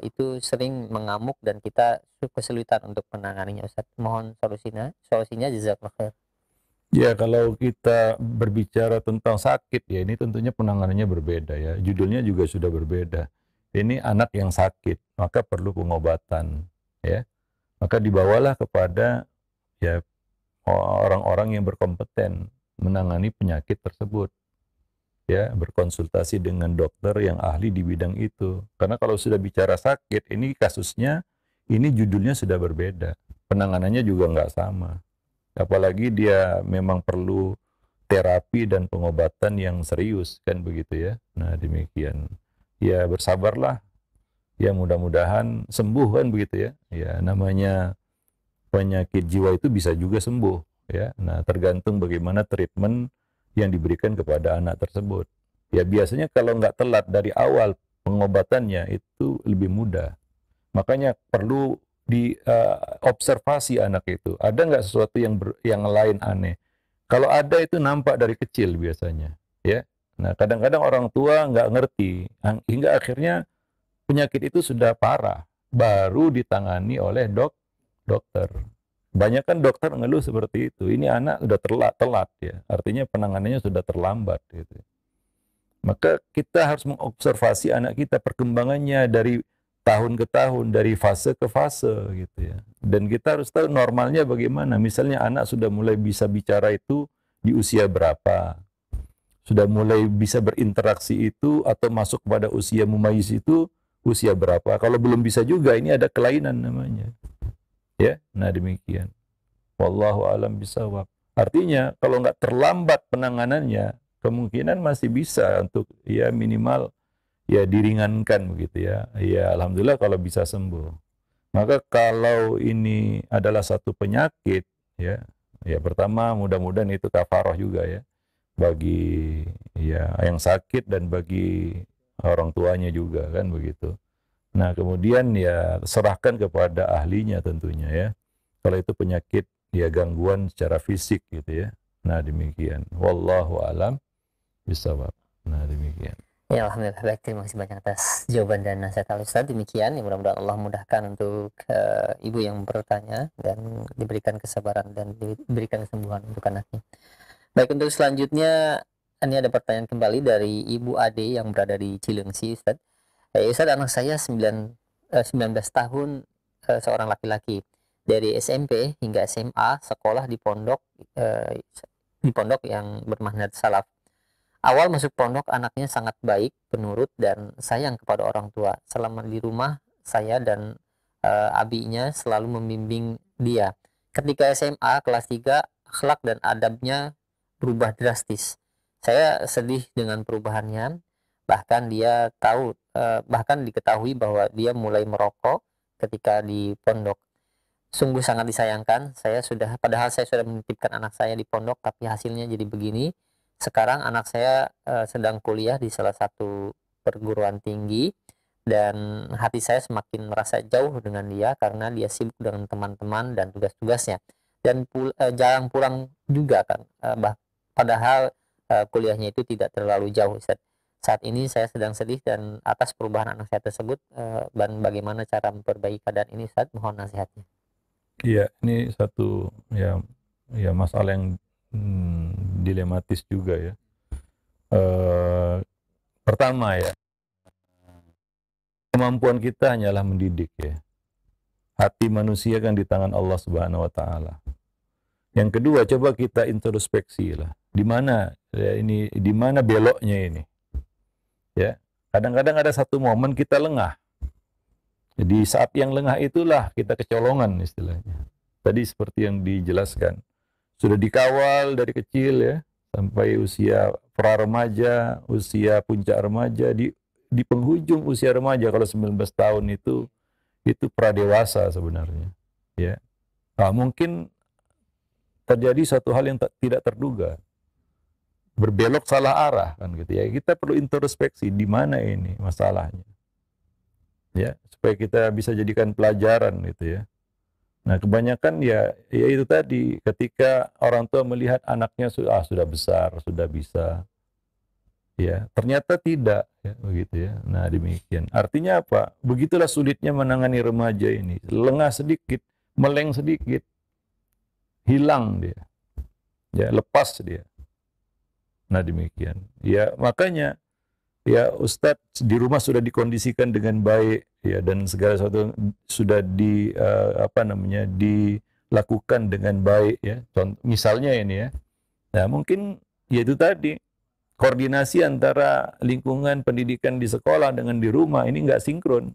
itu sering mengamuk dan kita kesulitan untuk menanganinya Ustaz. Mohon solusinya jazakallahu khair. Ya, kalau kita berbicara tentang sakit, ya ini tentunya penanganannya berbeda ya. Judulnya juga sudah berbeda. Ini anak yang sakit, maka perlu pengobatan, ya. Maka dibawalah kepada ya orang-orang yang berkompeten menangani penyakit tersebut. Ya, berkonsultasi dengan dokter yang ahli di bidang itu. Karena kalau sudah bicara sakit, ini kasusnya, ini judulnya sudah berbeda. Penanganannya juga nggak sama. Apalagi dia memang perlu terapi dan pengobatan yang serius, kan begitu ya. Nah, demikian. Ya, bersabarlah. Ya, mudah-mudahan sembuh, kan begitu ya. Ya, namanya penyakit jiwa itu bisa juga sembuh, ya. Nah, tergantung bagaimana treatment yang diberikan kepada anak tersebut. Ya, biasanya kalau nggak telat dari awal pengobatannya itu lebih mudah. Makanya perlu diobservasi anak itu. Ada nggak sesuatu yang lain aneh? Kalau ada itu nampak dari kecil biasanya, ya. Nah, kadang-kadang orang tua nggak ngerti, hingga akhirnya penyakit itu sudah parah, baru ditangani oleh dokter. Banyak kan dokter ngeluh seperti itu. Ini anak sudah telat ya. Artinya penanganannya sudah terlambat gitu. Maka kita harus mengobservasi anak kita perkembangannya dari tahun ke tahun, dari fase ke fase gitu ya. Dan kita harus tahu normalnya bagaimana. Misalnya anak sudah mulai bisa bicara itu di usia berapa, sudah mulai bisa berinteraksi itu atau masuk pada usia mumayyiz itu usia berapa. Kalau belum bisa juga, ini ada kelainan namanya. Ya, nah demikian. Wallahu alam bisawab. Artinya kalau nggak terlambat penanganannya, kemungkinan masih bisa untuk ya minimal ya diringankan begitu ya. Ya alhamdulillah kalau bisa sembuh. Maka kalau ini adalah satu penyakit ya, ya pertama mudah-mudahan itu kafarah juga ya bagi ya yang sakit dan bagi orang tuanya juga kan begitu. Nah, kemudian ya serahkan kepada ahlinya tentunya ya. Kalau itu penyakit ya gangguan secara fisik gitu ya. Nah, demikian. Wallahu alam bisawab. Nah, demikian. Ya, alhamdulillah. Baik, terima kasih banyak atas jawaban dan nasihat Ustaz. Demikian, ya mudah-mudahan Allah mudahkan untuk ibu yang bertanya dan diberikan kesabaran dan diberikan kesembuhan untuk anaknya. Baik, untuk selanjutnya ini ada pertanyaan kembali dari Ibu Ade yang berada di Cilengsi, Ustaz. Ustaz, anak saya 19 tahun, seorang laki-laki. Dari SMP hingga SMA sekolah di pondok yang bermanhaj salaf. Awal masuk pondok anaknya sangat baik, penurut dan sayang kepada orang tua. Selama di rumah saya dan abinya selalu membimbing dia. Ketika SMA kelas 3 akhlak dan adabnya berubah drastis. Saya sedih dengan perubahannya. Bahkan diketahui bahwa dia mulai merokok ketika di pondok. Sungguh sangat disayangkan. Padahal saya sudah menitipkan anak saya di pondok, tapi hasilnya jadi begini. Sekarang anak saya sedang kuliah di salah satu perguruan tinggi dan hati saya semakin merasa jauh dengan dia karena dia sibuk dengan teman-teman dan tugas-tugasnya dan jarang pulang juga kan. Padahal kuliahnya itu tidak terlalu jauh, Ustaz. Saat ini saya sedang sedih dan atas perubahan anak saya tersebut, dan bagaimana cara memperbaiki keadaan ini, Ustaz? Mohon nasihatnya. Iya, ini satu ya masalah yang dilematis juga ya. Pertama ya, kemampuan kita hanyalah mendidik ya. Hati manusia kan di tangan Allah Subhanahu wa taala. Yang kedua, coba kita introspeksi lah. Di mana ya ini, di mana beloknya ini? Ya. Kadang-kadang ada satu momen kita lengah. Jadi saat yang lengah itulah kita kecolongan istilahnya. Tadi seperti yang dijelaskan, sudah dikawal dari kecil ya, sampai usia pra remaja, usia puncak remaja, di penghujung usia remaja kalau 19 tahun itu pradewasa sebenarnya. Ya. Nah, mungkin terjadi suatu hal yang tidak terduga, berbelok salah arah kan gitu ya. Kita perlu introspeksi di mana ini masalahnya. Ya, supaya kita bisa jadikan pelajaran gitu ya. Nah, kebanyakan ya itu tadi, ketika orang tua melihat anaknya sudah besar, sudah bisa, ya ternyata tidak, ya begitu ya. Nah, demikian. Artinya apa? Begitulah sulitnya menangani remaja ini. Lengah sedikit, meleng sedikit, hilang dia, ya lepas dia. Nah, demikian. Ya makanya ya Ustadz di rumah sudah dikondisikan dengan baik ya, dan segala sesuatu sudah dilakukan dengan baik ya. Contoh misalnya ini ya. Nah, mungkin ya itu tadi, koordinasi antara lingkungan pendidikan di sekolah dengan di rumah ini nggak sinkron.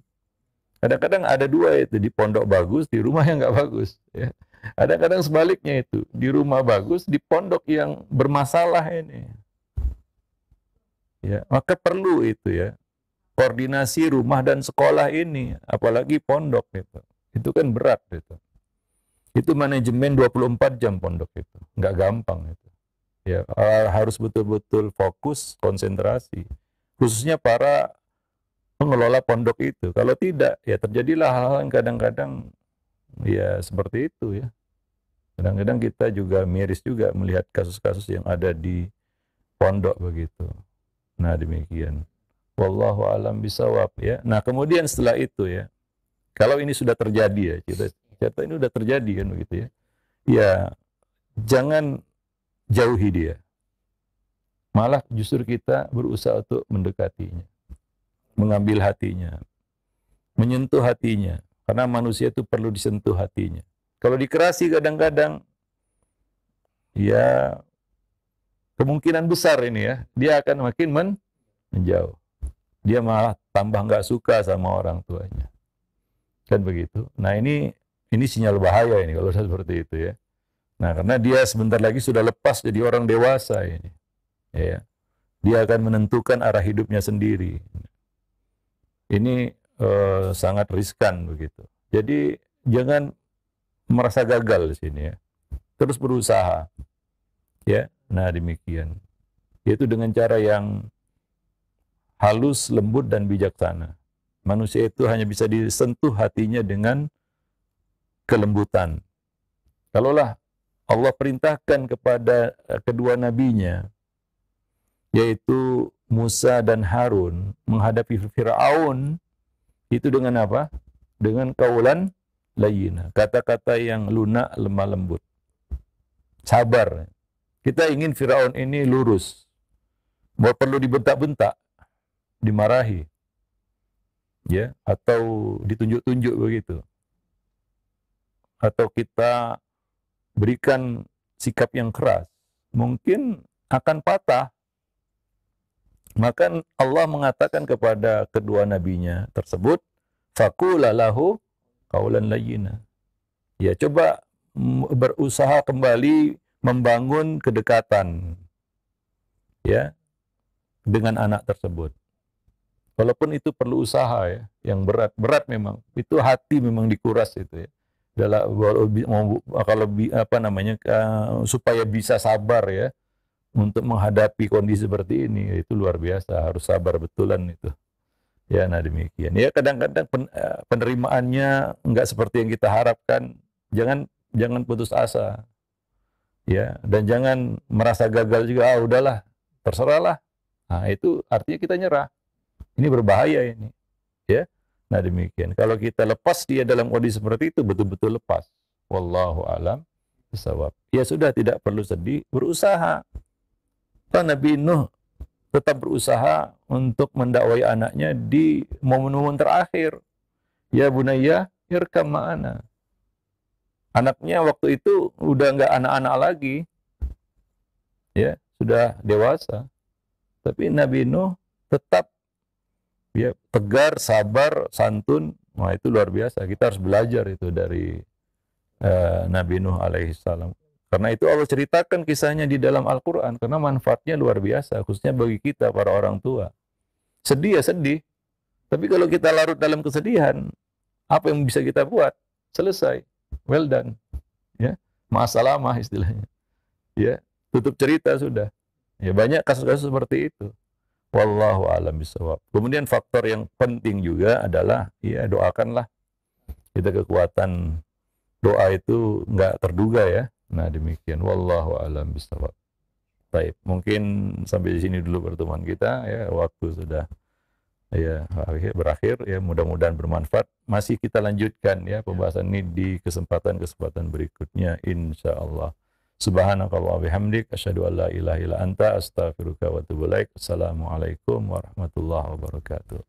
Kadang-kadang ada dua itu, di pondok bagus, di rumah yang nggak bagus ya. Kadang-kadang sebaliknya itu, di rumah bagus, di pondok yang bermasalah ini. Ya, maka perlu itu ya, koordinasi rumah dan sekolah ini, apalagi pondok itu. Itu kan berat itu. Itu manajemen 24 jam pondok itu. Nggak gampang itu. Ya, harus betul-betul fokus, konsentrasi. Khususnya para pengelola pondok itu. Kalau tidak, ya terjadilah hal-hal yang kadang-kadang ya seperti itu ya. Kadang-kadang kita juga miris juga melihat kasus-kasus yang ada di pondok begitu. Nah, demikian. Wallahu alam bisawab ya. Nah, kemudian setelah itu ya, kalau ini sudah terjadi ya, kita ini sudah terjadi kan begitu ya. Ya, jangan jauhi dia. Malah justru kita berusaha untuk mendekatinya, mengambil hatinya, menyentuh hatinya, karena manusia itu perlu disentuh hatinya. Kalau dikerasi kadang-kadang, ya kemungkinan besar ini ya, dia akan makin menjauh. Dia malah tambah nggak suka sama orang tuanya. Kan begitu. Nah, ini sinyal bahaya ini kalau seperti itu ya. Nah, karena dia sebentar lagi sudah lepas jadi orang dewasa ini. Ya. Dia akan menentukan arah hidupnya sendiri. Ini sangat riskan begitu. Jadi jangan merasa gagal di sini ya. Terus berusaha. Ya. Nah, demikian. Yaitu dengan cara yang halus, lembut, dan bijaksana. Manusia itu hanya bisa disentuh hatinya dengan kelembutan. Kalaulah Allah perintahkan kepada kedua nabinya, yaitu Musa dan Harun, menghadapi Fir'aun, itu dengan apa? Dengan qaulan layyina, kata-kata yang lunak, lemah lembut. Sabar. Kita ingin Fir'aun ini lurus. Mau perlu dibentak-bentak, dimarahi, ya, atau ditunjuk-tunjuk begitu, atau kita berikan sikap yang keras, mungkin akan patah. Maka Allah mengatakan kepada kedua nabinya tersebut, faqula lahu qaulan layyina. Ya, coba berusaha kembali membangun kedekatan ya dengan anak tersebut. Walaupun itu perlu usaha ya, yang berat memang. Itu hati memang dikuras itu ya. Supaya bisa sabar ya untuk menghadapi kondisi seperti ini, itu luar biasa, harus sabar betulan itu. Ya, nah demikian. Ya, kadang-kadang penerimaannya enggak seperti yang kita harapkan. Jangan putus asa. Ya, dan jangan merasa gagal juga, udahlah, terserahlah. Nah, itu artinya kita nyerah. Ini berbahaya ini. Ya. Nah, demikian. Kalau kita lepas dia dalam kondisi seperti itu, betul-betul lepas. Wallahu alam bisawab. Ya sudah, tidak perlu sedih, berusaha. Nabi Nuh tetap berusaha untuk mendakwai anaknya di momen-momen terakhir. Ya bunayya, irkam ma'ana. Anaknya waktu itu udah nggak anak-anak lagi. Ya, sudah dewasa. Tapi Nabi Nuh tetap ya tegar, sabar, santun. Wah, itu luar biasa. Kita harus belajar itu dari Nabi Nuh alaihissalam. Karena itu Allah ceritakan kisahnya di dalam Al-Quran, karena manfaatnya luar biasa, khususnya bagi kita para orang tua. Sedih ya sedih, tapi kalau kita larut dalam kesedihan, apa yang bisa kita buat? Selesai, well done, ya, ma'asalamah istilahnya, ya, tutup cerita sudah. Ya banyak kasus-kasus seperti itu. Wallahu a'lam bishawab. Kemudian faktor yang penting juga adalah, ya doakanlah, kita kekuatan doa itu nggak terduga ya. Nah demikian. Wallahu a'lam bishawab. Baik, mungkin sampai di sini dulu pertemuan kita ya. Waktu sudah ya berakhir ya. Mudah-mudahan bermanfaat. Masih kita lanjutkan ya pembahasan ini di kesempatan-kesempatan berikutnya insyaallah. Subhanakallah bihamdik asyhadu an la ilaha illa anta astaghfiruka wa atubu ilaik. Assalamualaikum warahmatullahi wabarakatuh.